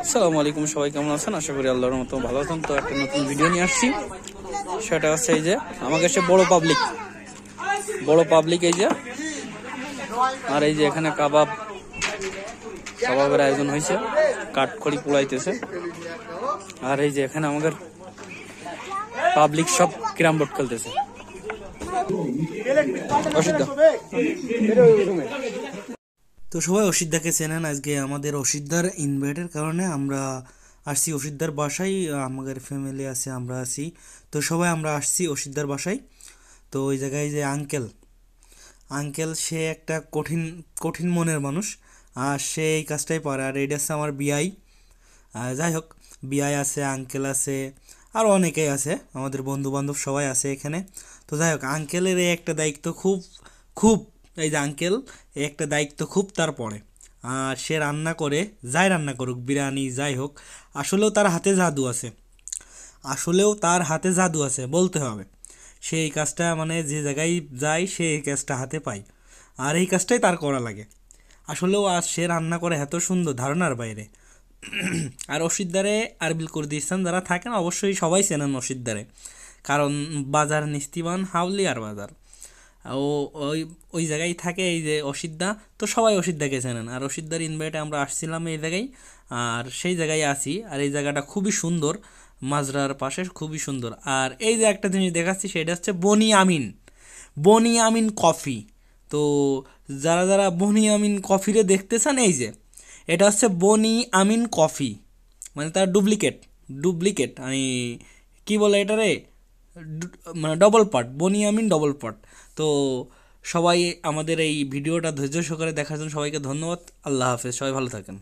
আসসালামু আলাইকুম, সবাই কেমন আছেন? আশা করি আল্লাহর মতো ভালো আছেন। তো একটা নতুন ভিডিও নিয়ে আসছি, সেটা হচ্ছে এই যে আমার কাছে বড় পাবলিক এই যে, আর এই যে এখানে কাবাবের আয়োজন হয়েছে, কাঠখড়ি পোড়াইতেছে। আর এই যে এখানে আমাদের পাবলিক সব ক্যারাম বোর্ড খেলতেছে। তো সবাই অসিদ্ধাকে চেনেন। আজকে আমাদের অসিদ্ধার ইনভাইটের কারণে আমরা আসছি অসিদ্ধার বাসায়। আমাদের ফ্যামিলি আছে, আমরা আছি, তো সবাই আমরা আসছি অসিদ্ধার বাসায়। তো ওই জায়গায় যে আঙ্কেল সে একটা কঠিন মনের মানুষ, আর সে এই কাজটাই পারে। আর এটা হচ্ছে আমার বিআই। যাই হোক, বিআই আছে, আঙ্কেল আছে, আরও অনেকেই আছে, আমাদের বন্ধু বান্ধব সবাই আছে এখানে। তো যাই হোক, আঙ্কেলের এই একটা দায়িত্ব খুব এই যে আঙ্কেল এই একটা দায়িত্ব খুব তার পড়ে। আর সে রান্না করে, যাই রান্না করুক, বিরিয়ানি যাই হোক, আসলেও তার হাতে জাদু আছে বলতে হবে। সে এই কাজটা মানে যে জায়গায় যায় সে এই কাজটা হাতে পায়, আর এই কাজটাই তার করা লাগে। আসলেও আজ সে রান্না করে এত সুন্দর, ধারণার বাইরে। আর অসিদ্দারে আরবিল করে দিয়েছেন যারা থাকেন অবশ্যই সবাই চেনেন অসিদ্দারে, কারণ বাজার নিস্তিবান হাউলি আর বাজার ও ওই জায়গায় থাকে এই যে অসিদ্ধা। তো সবাই অসিদ্ধাকে চেনেন। আর অসিদ্ধার ইনভাইটে আমরা আসছিলাম এই জায়গায়, আর সেই জায়গায় আছি। আর এই জায়গাটা খুবই সুন্দর, মাজরার পাশে খুবই সুন্দর। আর এই যে একটা জিনিস দেখাচ্ছি সেটা হচ্ছে বনি আমিন কফি। তো যারা বনি আমিন কফিরে দেখতে চান, এই যে এটা হচ্ছে বনি আমিন কফি, মানে তার ডুপ্লিকেট মানে কি বলে এটারে, মানে double part, Boni Amin double part. তো সবাই আমাদের এই ভিডিওটা ধৈর্য সহকারে দেখার জন্য সবাইকে ধন্যবাদ। আল্লাহ হাফেজ, সবাই ভালো থাকেন।